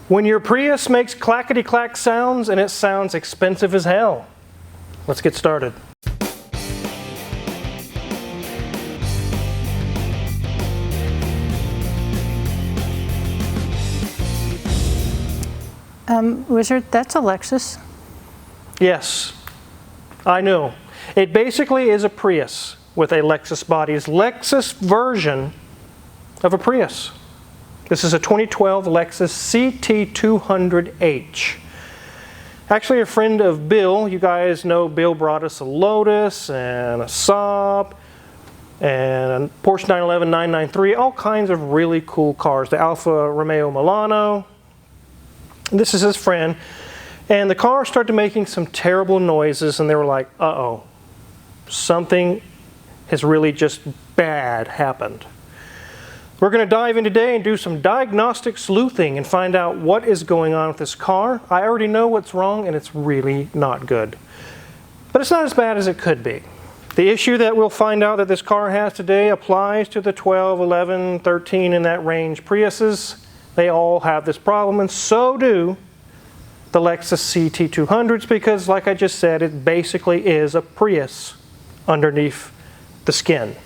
When your Prius makes clackety-clack sounds and it sounds expensive as hell. Let's get started. Wizard, that's a Lexus. Yes, I know. It basically is a Prius with a Lexus body. It's Lexus version of a Prius. This is a 2012 Lexus CT200h. Actually, a friend of Bill, you guys know Bill brought us a Lotus and a Saab and a Porsche 911 993, all kinds of really cool cars. The Alfa Romeo Milano. This is his friend. And the car started making some terrible noises, and they were like, uh-oh, something has really just bad happened. We're going to dive in today and do some diagnostic sleuthing and find out what is going on with this car. I already know what's wrong, and it's really not good. But it's not as bad as it could be. The issue that we'll find out that this car has today applies to the 12, 11, 13 in that range Priuses. They all have this problem, and so do the Lexus CT200s, because like I just said, it basically is a Prius underneath the skin.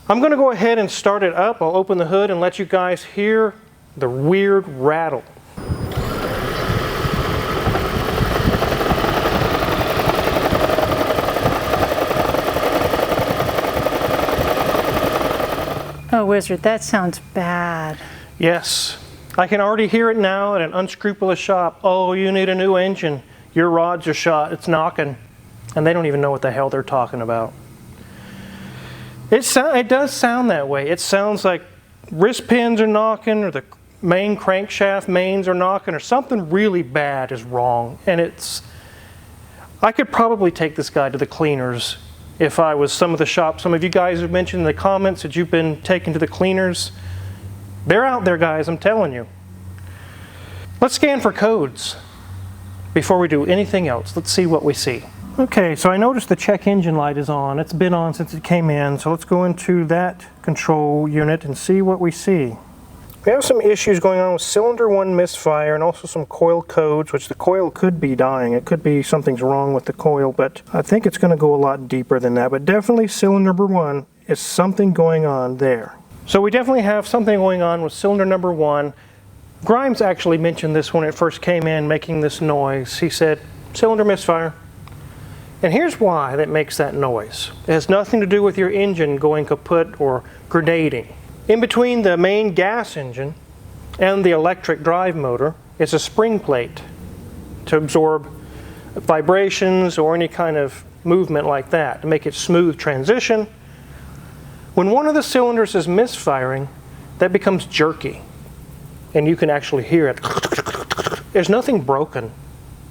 I'm going to go ahead and start it up. I'll open the hood and let you guys hear the weird rattle. Oh, Wizard, that sounds bad. Yes, I can already hear it now at an unscrupulous shop. Oh, you need a new engine. Your rods are shot. It's knocking. And they don't even know what the hell they're talking about. It does sound that way. It sounds like wrist pins are knocking, or the main crankshaft mains are knocking, or something really bad is wrong. And I could probably take this guy to the cleaners if I was some of the shops. Some of you guys have mentioned in the comments that you've been taken to the cleaners. They're out there, guys, I'm telling you. Let's scan for codes before we do anything else. Let's see what we see. Okay, so I noticed the check engine light is on. It's been on since it came in, so let's go into that control unit and see what we see. We have some issues going on with cylinder 1 misfire and also some coil codes, which the coil could be dying. It could be something's wrong with the coil, but I think it's going to go a lot deeper than that. But definitely cylinder number 1 is something going on there. So we definitely have something going on with cylinder number 1. Grimes actually mentioned this when it first came in, making this noise. He said, cylinder misfire. And here's why that makes that noise. It has nothing to do with your engine going kaput or grenading. In between the main gas engine and the electric drive motor is a spring plate to absorb vibrations or any kind of movement like that, to make it smooth transition. When one of the cylinders is misfiring, that becomes jerky, and you can actually hear it. There's nothing broken.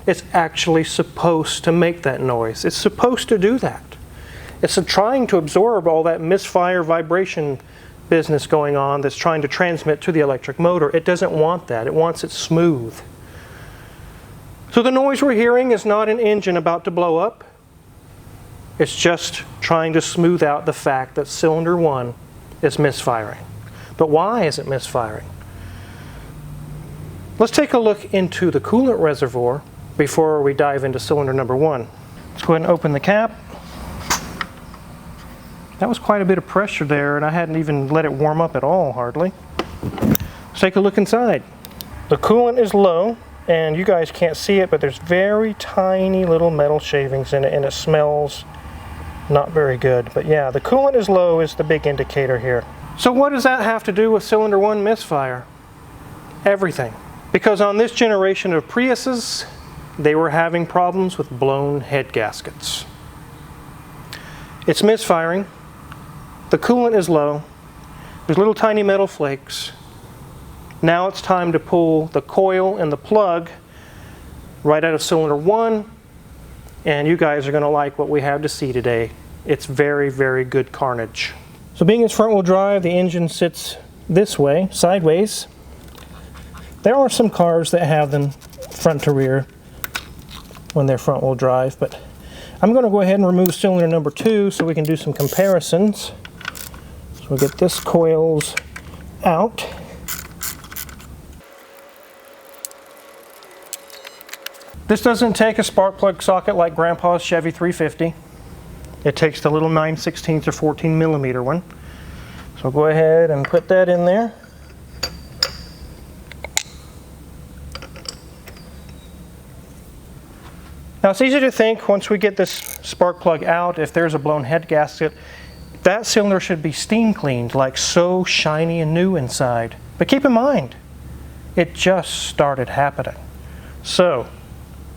It's actually supposed to make that noise. It's supposed to do that. It's trying to absorb all that misfire vibration business going on that's trying to transmit to the electric motor. It doesn't want that. It wants it smooth. So the noise we're hearing is not an engine about to blow up. It's just trying to smooth out the fact that cylinder 1 is misfiring. But why is it misfiring? Let's take a look into the coolant reservoir before we dive into cylinder number 1. Let's go ahead and open the cap. That was quite a bit of pressure there, and I hadn't even let it warm up at all, hardly. Let's take a look inside. The coolant is low, and you guys can't see it, but there's very tiny little metal shavings in it, and it smells not very good. But yeah, the coolant is low is the big indicator here. So what does that have to do with cylinder 1 misfire? Everything. Because on this generation of Priuses, they were having problems with blown head gaskets. It's misfiring. The coolant is low. There's little tiny metal flakes. Now it's time to pull the coil and the plug right out of cylinder 1. And you guys are going to like what we have to see today. It's very, very good carnage. So being it's front wheel drive, the engine sits this way, sideways. There are some cars that have them front to rear when they're front wheel drive, but I'm going to go ahead and remove cylinder number 2 so we can do some comparisons. So we'll get this coils out. This doesn't take a spark plug socket like Grandpa's Chevy 350. It takes the little 9/16 or 14 millimeter one. So go ahead and put that in there. Now it's easy to think once we get this spark plug out, if there's a blown head gasket, that cylinder should be steam cleaned, like so shiny and new inside. But keep in mind, it just started happening. So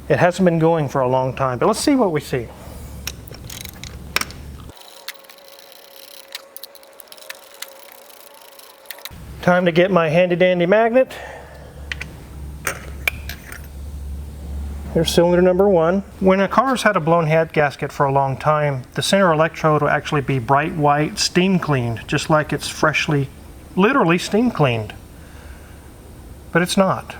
it hasn't been going for a long time, but let's see what we see. Time to get my handy dandy magnet. Here's cylinder number 1. When a car's had a blown head gasket for a long time, the center electrode will actually be bright white, steam cleaned, just like it's freshly, literally steam cleaned. But it's not,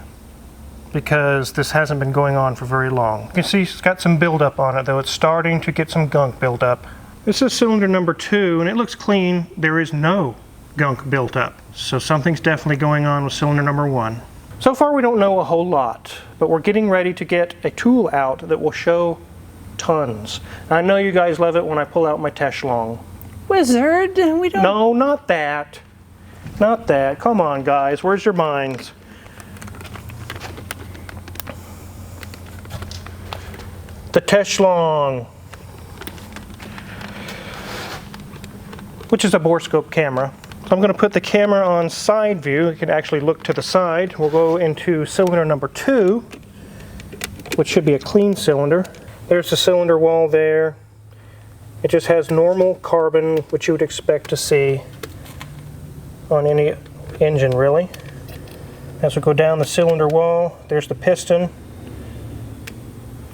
because this hasn't been going on for very long. You can see it's got some buildup on it, though. It's starting to get some gunk built up. This is cylinder number 2, and it looks clean. There is no gunk built up. So something's definitely going on with cylinder number 1. So far we don't know a whole lot, but we're getting ready to get a tool out that will show tons. I know you guys love it when I pull out my Techlong. Wizard, we don't... No, not that. Not that. Come on, guys. Where's your minds? The Techlong, which is a borescope camera. So I'm going to put the camera on side view. You can actually look to the side. We'll go into cylinder number 2, which should be a clean cylinder. There's the cylinder wall there. It just has normal carbon, which you would expect to see on any engine, really. As we go down the cylinder wall, there's the piston.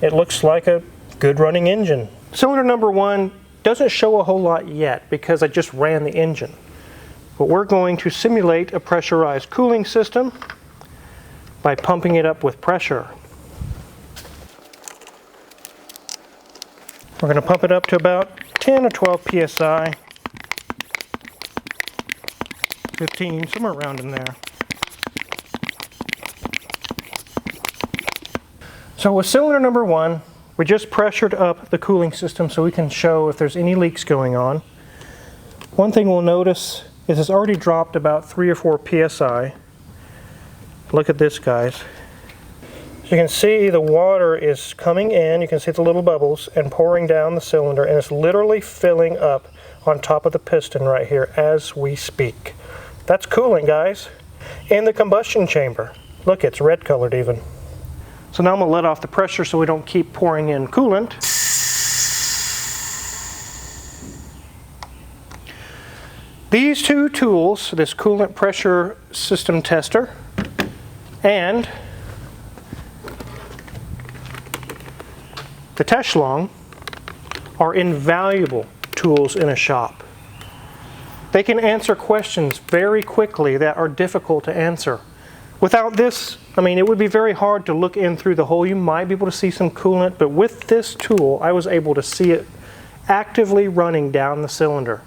It looks like a good running engine. Cylinder number 1 doesn't show a whole lot yet because I just ran the engine. But we're going to simulate a pressurized cooling system by pumping it up with pressure. We're going to pump it up to about 10 or 12 psi, 15, somewhere around in there. So with cylinder number 1, we just pressured up the cooling system so we can show if there's any leaks going on. One thing we'll notice is it's already dropped about 3 or 4 psi. Look at this, guys. You can see the water is coming in, you can see the little bubbles, and pouring down the cylinder, and it's literally filling up on top of the piston right here as we speak. That's cooling, guys. In the combustion chamber. Look, it's red colored even. So now I'm going to let off the pressure so we don't keep pouring in coolant. These two tools, this coolant pressure system tester and the Techlong, are invaluable tools in a shop. They can answer questions very quickly that are difficult to answer. Without this, I mean, it would be very hard to look in through the hole. You might be able to see some coolant, but with this tool, I was able to see it actively running down the cylinder.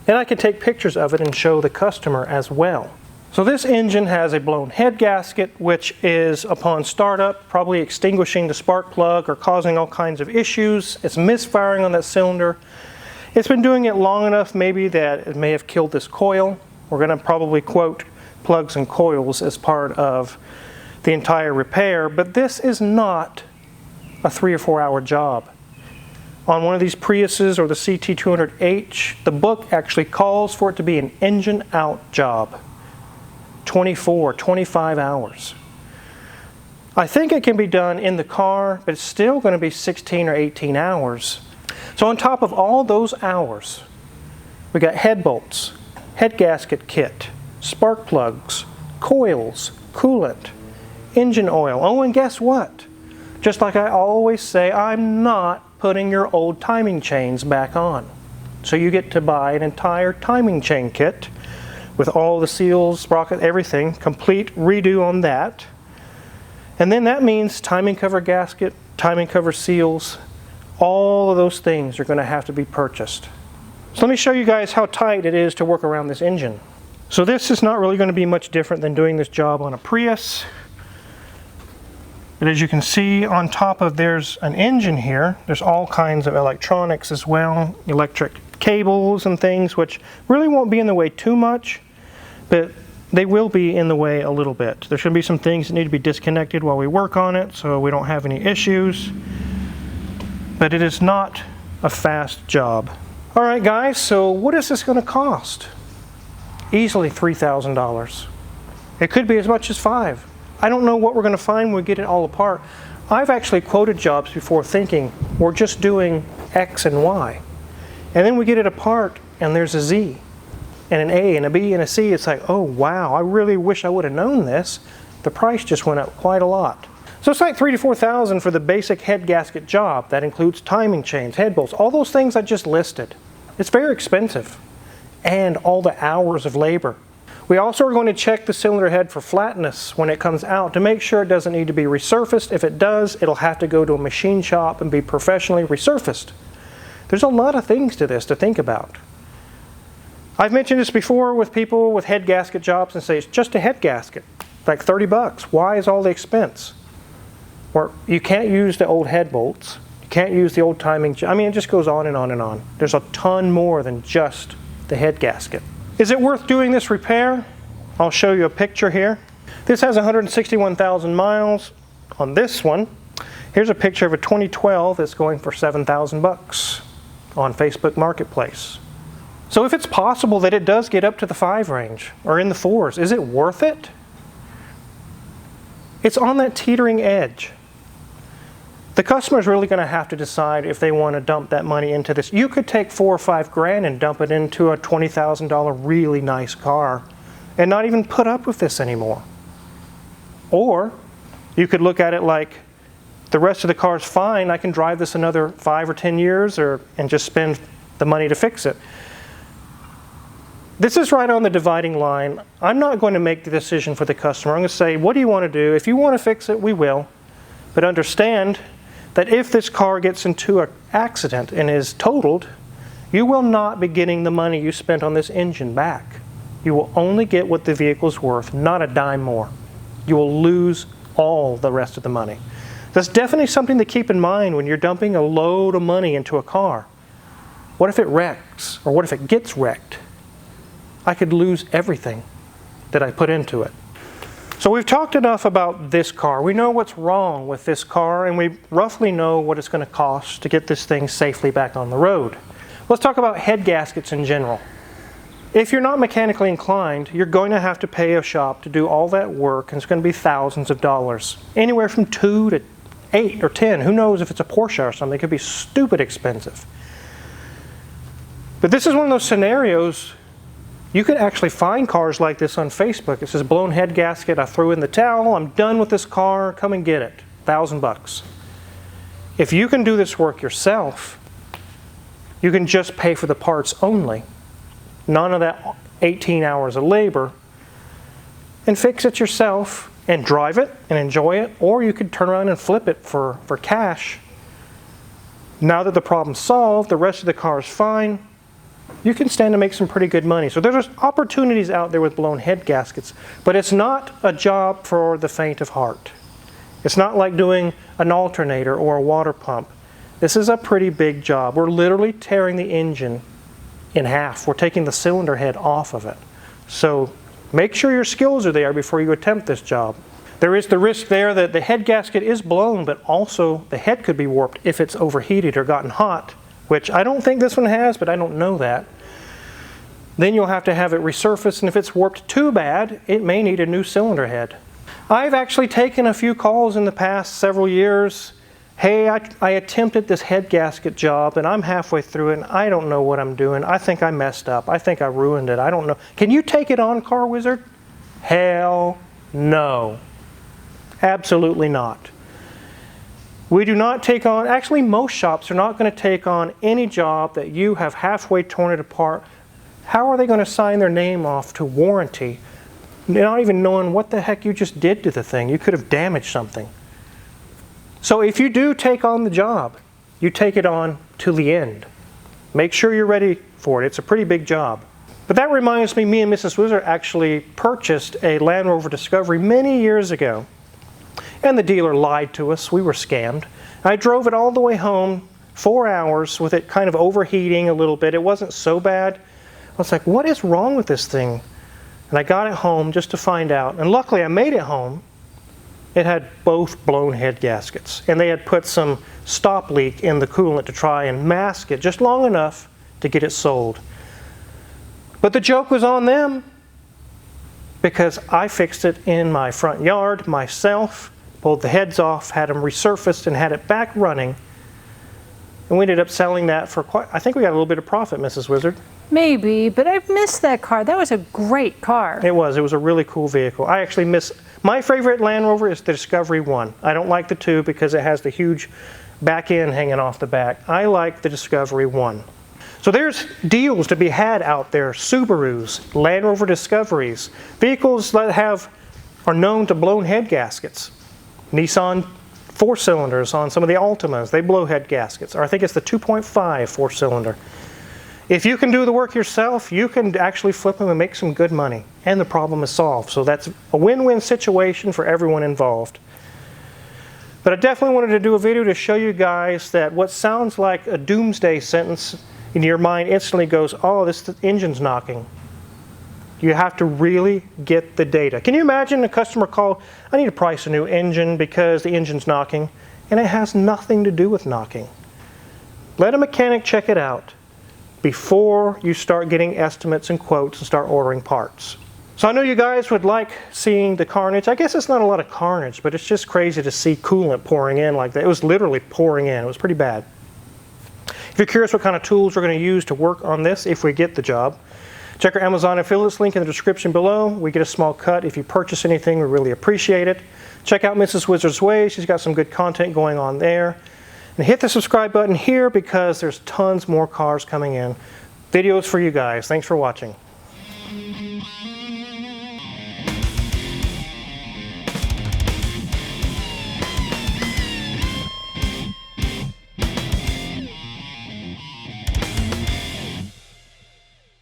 And I can take pictures of it and show the customer as well. So this engine has a blown head gasket, which is, upon startup, probably extinguishing the spark plug or causing all kinds of issues. It's misfiring on that cylinder. It's been doing it long enough maybe that it may have killed this coil. We're going to probably quote plugs and coils as part of the entire repair, but this is not a 3 or 4 hour job. On one of these Priuses or the CT200H, the book actually calls for it to be an engine out job. 24, 25 hours. I think it can be done in the car, but it's still going to be 16 or 18 hours. So on top of all those hours, we got head bolts, head gasket kit, spark plugs, coils, coolant, engine oil. Oh, and guess what? Just like I always say, I'm not putting your old timing chains back on. So you get to buy an entire timing chain kit with all the seals, sprocket, everything, complete redo on that. And then that means timing cover gasket, timing cover seals, all of those things are going to have to be purchased. So let me show you guys how tight it is to work around this engine. So this is not really going to be much different than doing this job on a Prius. But as you can see, on top of there's an engine here. There's all kinds of electronics as well, electric cables and things, which really won't be in the way too much, but they will be in the way a little bit. There should be some things that need to be disconnected while we work on it so we don't have any issues. But it is not a fast job. All right, guys, so what is this going to cost? Easily $3,000. It could be as much as $5,000. I don't know what we're going to find when we get it all apart. I've actually quoted jobs before thinking we're just doing X and Y. And then we get it apart and there's a Z and an A and a B and a C. It's like, oh wow, I really wish I would have known this. The price just went up quite a lot. So it's like $3,000 to $4,000 for the basic head gasket job. That includes timing chains, head bolts, all those things I just listed. It's very expensive. And all the hours of labor. We also are going to check the cylinder head for flatness when it comes out to make sure it doesn't need to be resurfaced. If it does, it'll have to go to a machine shop and be professionally resurfaced. There's a lot of things to this to think about. I've mentioned this before with people with head gasket jobs and say it's just a head gasket, like $30. Why is all the expense? Or you can't use the old head bolts. You can't use the old timing. I mean, it just goes on and on and on. There's a ton more than just the head gasket. Is it worth doing this repair? I'll show you a picture here. This has 161,000 miles on this one. Here's a picture of a 2012 that's going for $7,000 on Facebook Marketplace. So if it's possible that it does get up to the 5 range or in the 4s, is it worth it? It's on that teetering edge. The customer's really going to have to decide if they want to dump that money into this. You could take $4,000 or $5,000 and dump it into a $20,000 really nice car and not even put up with this anymore. Or you could look at it like, the rest of the car's fine, I can drive this another 5 or 10 years and just spend the money to fix it. This is right on the dividing line. I'm not going to make the decision for the customer. I'm going to say, what do you want to do? If you want to fix it, we will. But understand that if this car gets into an accident and is totaled, you will not be getting the money you spent on this engine back. You will only get what the vehicle's worth, not a dime more. You will lose all the rest of the money. That's definitely something to keep in mind when you're dumping a load of money into a car. What if it wrecks? Or what if it gets wrecked? I could lose everything that I put into it. So we've talked enough about this car. We know what's wrong with this car, and we roughly know what it's going to cost to get this thing safely back on the road. Let's talk about head gaskets in general. If you're not mechanically inclined, you're going to have to pay a shop to do all that work, and it's going to be thousands of dollars. Anywhere from $2,000 to $8,000 or $10,000. Who knows if it's a Porsche or something? It could be stupid expensive. But this is one of those scenarios. You could actually find cars like this on Facebook. It says blown head gasket, I threw in the towel, I'm done with this car, come and get it. $1,000. If you can do this work yourself, you can just pay for the parts only. None of that 18 hours of labor, and fix it yourself and drive it and enjoy it, or you could turn around and flip it for cash. Now that the problem's solved, the rest of the car is fine, you can stand to make some pretty good money. So there's opportunities out there with blown head gaskets, but it's not a job for the faint of heart. It's not like doing an alternator or a water pump. This is a pretty big job. We're literally tearing the engine in half. We're taking the cylinder head off of it. So make sure your skills are there before you attempt this job. There is the risk there that the head gasket is blown, but also the head could be warped if it's overheated or gotten hot, which I don't think this one has, but I don't know that. Then you'll have to have it resurfaced, and if it's warped too bad, it may need a new cylinder head. I've actually taken a few calls in the past several years. Hey, I attempted this head gasket job, and I'm halfway through it, and I don't know what I'm doing. I think I messed up. I think I ruined it. I don't know. Can you take it on, Car Wizard? Hell no. Absolutely not. We do not take on, actually most shops are not going to take on any job that you have halfway torn it apart. How are they going to sign their name off to warranty, not even knowing what the heck you just did to the thing? You could have damaged something. So if you do take on the job, you take it on to the end. Make sure you're ready for it. It's a pretty big job. But that reminds me and Mrs. Wizard actually purchased a Land Rover Discovery many years ago. And the dealer lied to us. We were scammed. I drove it all the way home, 4 hours, with it kind of overheating a little bit. It wasn't so bad. I was like, what is wrong with this thing? And I got it home just to find out. And luckily I made it home. It had both blown head gaskets. And they had put some stop leak in the coolant to try and mask it just long enough to get it sold. But the joke was on them, because I fixed it in my front yard myself, pulled the heads off, had them resurfaced, and had it back running. And we ended up selling that for I think we got a little bit of profit, Mrs. Wizard. Maybe, but I missed that car. That was a great car. It was a really cool vehicle. I actually miss, my favorite Land Rover is the Discovery 1. I don't like the 2 because it has the huge back end hanging off the back. I like the Discovery 1. So there's deals to be had out there. Subarus, Land Rover Discoveries, vehicles that are known to blown head gaskets. Nissan 4-cylinders on some of the Altimas, they blow head gaskets. Or I think it's the 2.5 4-cylinder. If you can do the work yourself, you can actually flip them and make some good money. And the problem is solved. So that's a win-win situation for everyone involved. But I definitely wanted to do a video to show you guys that what sounds like a doomsday sentence in your mind instantly goes, oh, the engine's knocking. You have to really get the data. Can you imagine a customer call, I need to price a new engine because the engine's knocking, and it has nothing to do with knocking. Let a mechanic check it out before you start getting estimates and quotes and start ordering parts. So I know you guys would like seeing the carnage. I guess it's not a lot of carnage, but it's just crazy to see coolant pouring in like that. It was literally pouring in. It was pretty bad. If you're curious what kind of tools we're going to use to work on this if we get the job, check our Amazon affiliates link in the description below. We get a small cut if you purchase anything. We really appreciate it. Check out Mrs. Wizard's Way. She's got some good content going on there. And hit the subscribe button here because there's tons more cars coming in. Videos for you guys. Thanks for watching.